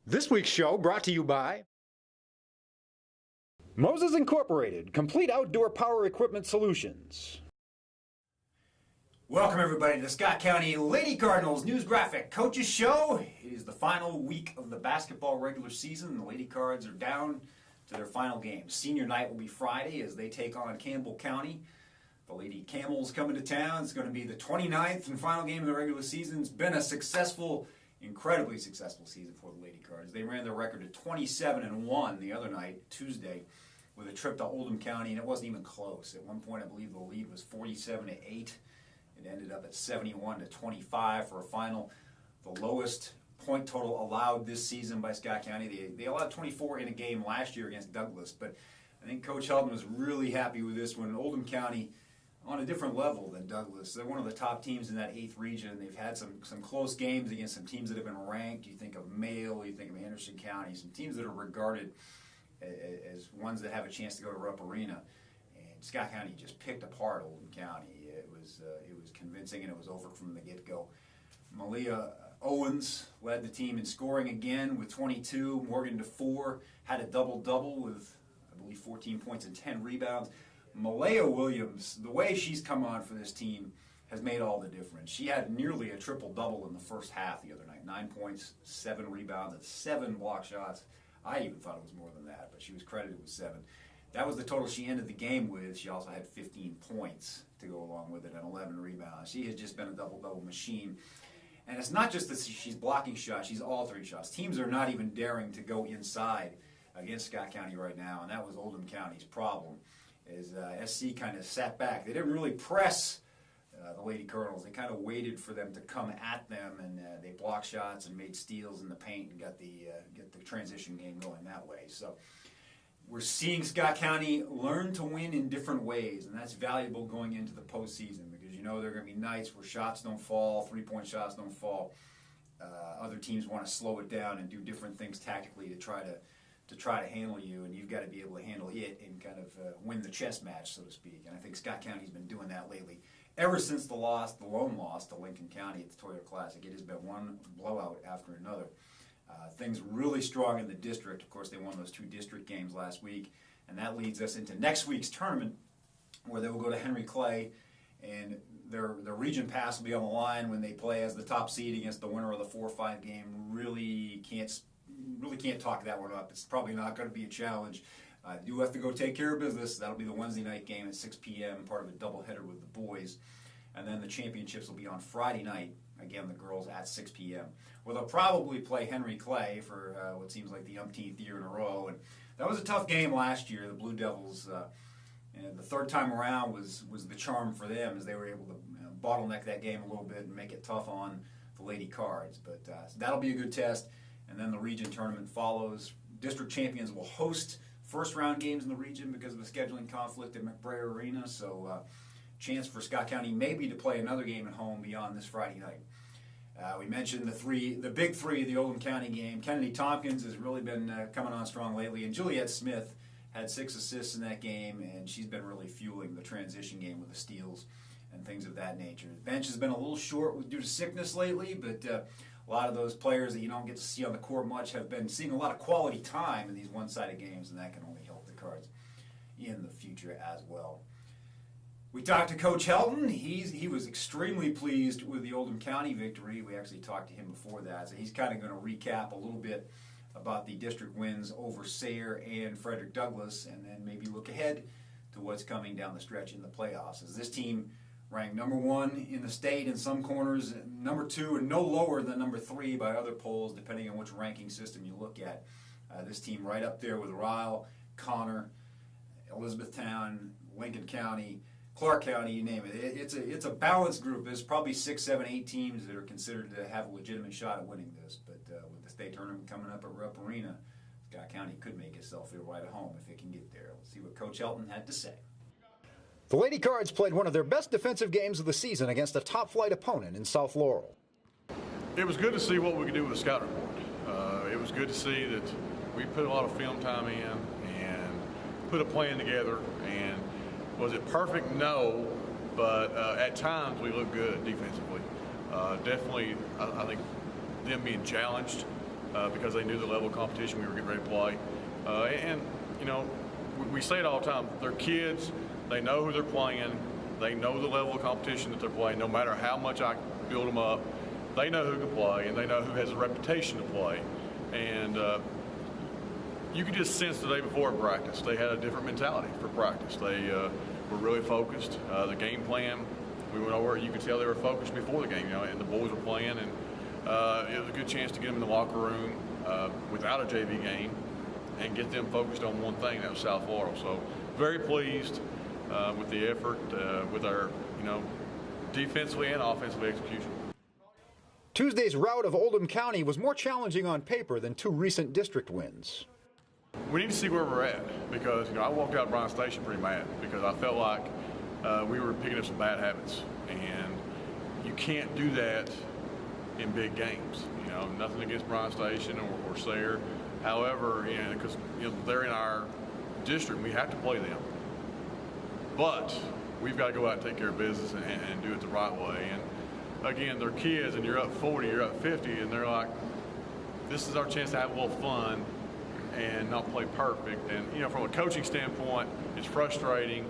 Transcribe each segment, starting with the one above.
This week's show brought to you by Moses Incorporated, complete outdoor power equipment solutions. Welcome everybody to the Scott County Lady Cardinals News Graphic Coaches Show. It is the final week of the basketball regular season. The Lady Cards are down to their final game. Senior night will be Friday as they take on Campbell County. The Lady Camels coming to town. It's going to be the 29th and final game of the regular season. It's been a successful, incredibly successful season for the Lady Cards. They ran their record to 27-1 the other night, Tuesday, with a trip to Oldham County, and it wasn't even close. At one point, I believe the lead was 47-8. It ended up at 71-25 for a final. The lowest point total allowed this season by Scott County. They allowed 24 in a game last year against Douglas, but I think Coach Helton was really happy with this one. Oldham County on a different level than Douglas. They're one of the top teams in that 8th region. They've had some close games against some teams that have been ranked. You think of Mayle, you think of Anderson County, some teams that are regarded as ones that have a chance to go to Rupp Arena. And Scott County just picked apart Oldham County. It was convincing, and it was over from the get-go. Malia Owens led the team in scoring again with 22. Morgan DeFore had a double-double with, I believe, 14 points and 10 rebounds. Malaya Williams, the way she's come on for this team has made all the difference. She had nearly a triple-double in the first half the other night. 9 points, 7 rebounds, and 7 block shots. I even thought it was more than that, but she was credited with 7. That was the total she ended the game with. She also had 15 points to go along with it and 11 rebounds. She has just been a double-double machine. And it's not just that she's blocking shots, she's altering shots. Teams are not even daring to go inside against Scott County right now, and that was Oldham County's problem. SC kind of sat back. They didn't really press the Lady Cardinals. They kind of waited for them to come at them, and they blocked shots and made steals in the paint and got the transition game going that way. So we're seeing Scott County learn to win in different ways, and that's valuable going into the postseason because you know there are going to be nights where shots don't fall, three-point shots don't fall. Other teams want to slow it down and do different things tactically to try to handle you, and you've got to be able to handle it and kind of win the chess match, so to speak. And I think Scott County's been doing that lately. Ever since the lone loss to Lincoln County at the Toyota Classic, it has been one blowout after another. Things really strong in the district. Of course, they won those 2 district games last week, and that leads us into next week's tournament where they will go to Henry Clay, and their region pass will be on the line when they play as the top seed against the winner of the 4-5 game. Really can't talk that one up. It's probably not going to be a challenge. You have to go take care of business. That'll be the Wednesday night game at 6 p.m., part of a doubleheader with the boys. And then the championships will be on Friday night, again, the girls at 6 p.m. Well, they'll probably play Henry Clay for what seems like the umpteenth year in a row. And that was a tough game last year. The Blue Devils, and the third time around was the charm for them as they were able to bottleneck that game a little bit and make it tough on the Lady Cards. But so that'll be a good test. And then the region tournament follows. District champions will host first-round games in the region because of a scheduling conflict at McBrayer Arena. So chance for Scott County maybe to play another game at home beyond this Friday night. We mentioned the big three of the Oldham County game. Kennedy Tompkins has really been coming on strong lately, and Juliet Smith had 6 assists in that game, and she's been really fueling the transition game with the steals and things of that nature. The bench has been a little short due to sickness lately, but a lot of those players that you don't get to see on the court much have been seeing a lot of quality time in these one-sided games, and that can only help the Cards in the future as well. We talked to Coach Helton. He was extremely pleased with the Oldham County victory. We actually talked to him before that, so he's kind of going to recap a little bit about the district wins over Sayre and Frederick Douglass, and then maybe look ahead to what's coming down the stretch in the playoffs. As this team ranked number 1 in the state in some corners, number 2, and no lower than number 3 by other polls, depending on which ranking system you look at. This team right up there with Ryle, Connor, Elizabethtown, Lincoln County, Clark County, you name it. It's a balanced group. There's probably 6, 7, 8 teams that are considered to have a legitimate shot at winning this. But with the state tournament coming up at Rupp Arena, Scott County could make itself feel right at home if it can get there. Let's see what Coach Helton had to say. The Lady Cards played one of their best defensive games of the season against a top-flight opponent in South Laurel. It was good to see what we could do with the scout report. It was good to see that we put a lot of film time in and put a plan together. And was it perfect? No, but at times we looked good defensively. Definitely, I think them being challenged because they knew the level of competition we were getting ready to play. And you know, we say it all the time, they're kids, they know who they're playing, they know the level of competition that they're playing. No matter how much I build them up, they know who can play, and they know who has a reputation to play. And you could just sense the day before practice, they had a different mentality for practice. They were really focused. The game plan, we went over, you could tell they were focused before the game, you know, and the boys were playing, and it was a good chance to get them in the locker room without a JV game and get them focused on one thing, that was South Laurel. So very pleased with the effort, with our, you know, defensively and offensively execution. Tuesday's rout of Oldham County was more challenging on paper than two recent district wins. We need to see where we're at, because you know I walked out of Bryan Station pretty mad because I felt like we were picking up some bad habits, and you can't do that in big games. You know, nothing against Bryan Station or Sayre. However, you know, because you know they're in our district, we have to play them. But we've got to go out and take care of business and do it the right way. And again, they're kids, and you're up 40, you're up 50, and they're like, this is our chance to have a little fun and not play perfect. And you know, from a coaching standpoint, it's frustrating.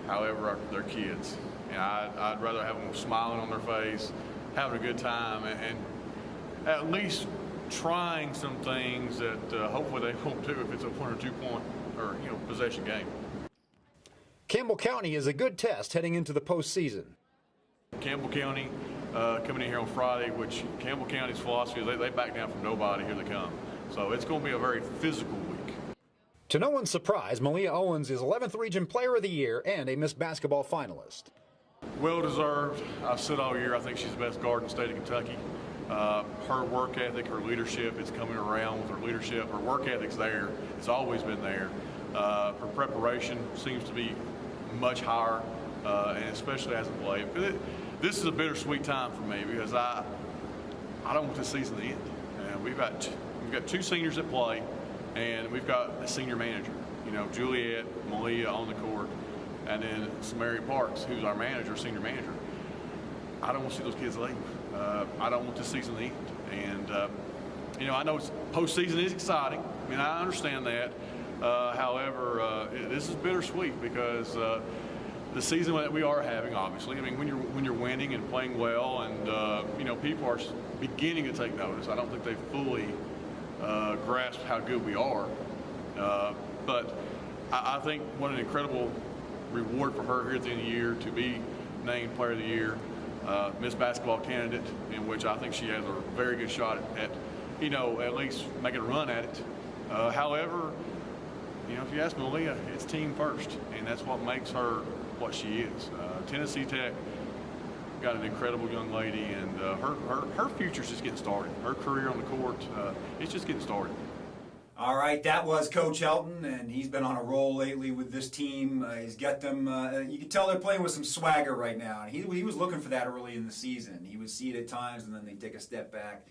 However, they're kids, and I'd rather have them smiling on their face, having a good time, and at least trying some things that hopefully they won't do if it's a 1 or 2 point or you know possession game. Campbell County is a good test heading into the postseason. Campbell County coming in here on Friday, which Campbell County's philosophy is they back down from nobody, here they come. So it's going to be a very physical week. To no one's surprise, Malia Owens is 11th Region Player of the Year and a Miss Basketball finalist. Well deserved. I've said all year I think she's the best guard in the state of Kentucky. Her work ethic, her leadership, it's coming around with her leadership. Her work ethic's there. It's always been there. Her preparation seems to be much higher, and especially as of late. This is a bittersweet time for me because I don't want this season to end. We've got 2 seniors that play, and we've got a senior manager. You know, Juliet, Malia on the court, and then Samari Parks, who's our manager, senior manager. I don't want to see those kids leave. I don't want this season to end. And you know, I know postseason is exciting. I mean, I understand that. However, this is bittersweet because the season that we are having, obviously, I mean, when you're winning and playing well, and you know, people are beginning to take notice. I don't think they fully grasp how good we are, but I think what an incredible reward for her here at the end of the year to be named Player of the Year, Miss Basketball candidate, in which I think she has a very good shot at you know, at least making a run at it. However, you know, if you ask Malia, it's team first, and that's what makes her what she is. Tennessee Tech got an incredible young lady, and her future's just getting started. Her career on the court, it's just getting started. All right, that was Coach Helton, and he's been on a roll lately with this team. He's got them, you can tell they're playing with some swagger right now. And he was looking for that early in the season. He would see it at times, and then they take a step back.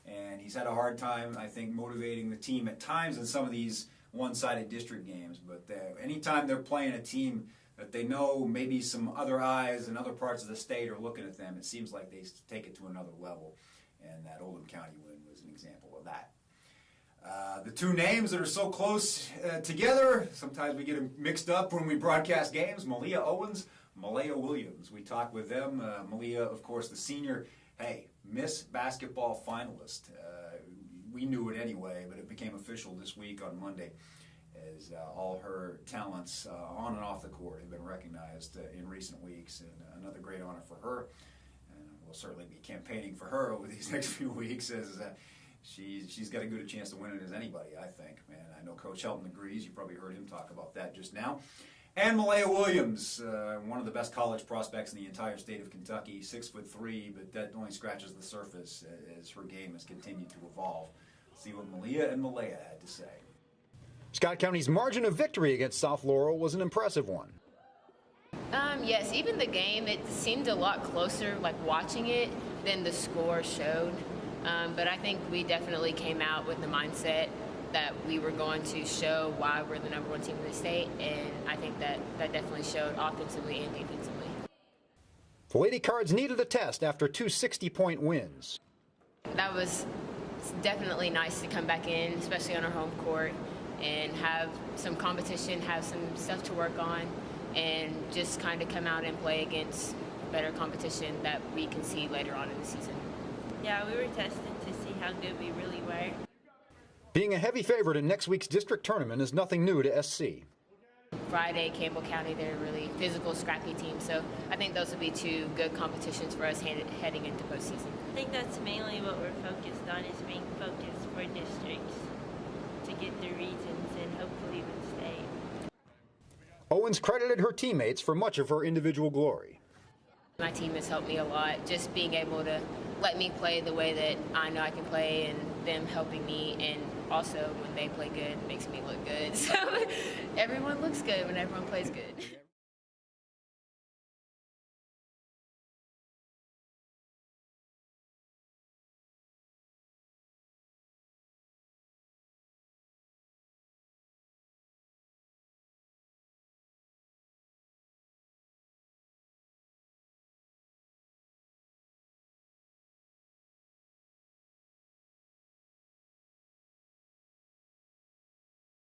And he's had a hard time, I think, motivating the team at times in some of these one-sided district games. But anytime they're playing a team that they know maybe some other eyes in other parts of the state are looking at them, it seems like they take it to another level. And that Oldham County win was an example of that. The 2 names that are so close together, sometimes we get them mixed up when we broadcast games, Malia Owens, Malia Williams. We talked with them. Malia, of course, the senior, hey, Miss Basketball finalist. We knew it anyway, but it became official this week on Monday as all her talents on and off the court have been recognized in recent weeks, and another great honor for her. And we'll certainly be campaigning for her over these next few weeks as she's got as good a chance to win it as anybody, I think. And I know Coach Helton agrees. You probably heard him talk about that just now. And Malia Williams, one of the best college prospects in the entire state of Kentucky, 6'3", but that only scratches the surface as her game has continued to evolve. See what Malia and Malaya had to say. Scott County's margin of victory against South Laurel was an impressive one. Yes, even the game, it seemed a lot closer, like watching it, than the score showed. But I think we definitely came out with the mindset that we were going to show why we're the #1 team in the state, and I think that definitely showed offensively and defensively. The Lady Cards needed a test after 2 60-point wins. That was it's definitely nice to come back in, especially on our home court, and have some competition, have some stuff to work on, and just kind of come out and play against better competition that we can see later on in the season. Yeah, we were tested to see how good we really were. Being a heavy favorite in next week's district tournament is nothing new to SC. Friday, Campbell County, they're a really physical, scrappy team, so I think those will be two good competitions for us heading into postseason. I think that's mainly what we're focused on, is being focused for districts to get the regions and hopefully win state. Owens credited her teammates for much of her individual glory. My team has helped me a lot, just being able to let me play the way that I know I can play, and them helping me, and also when they play good, it makes me look good. So everyone looks good when everyone plays good.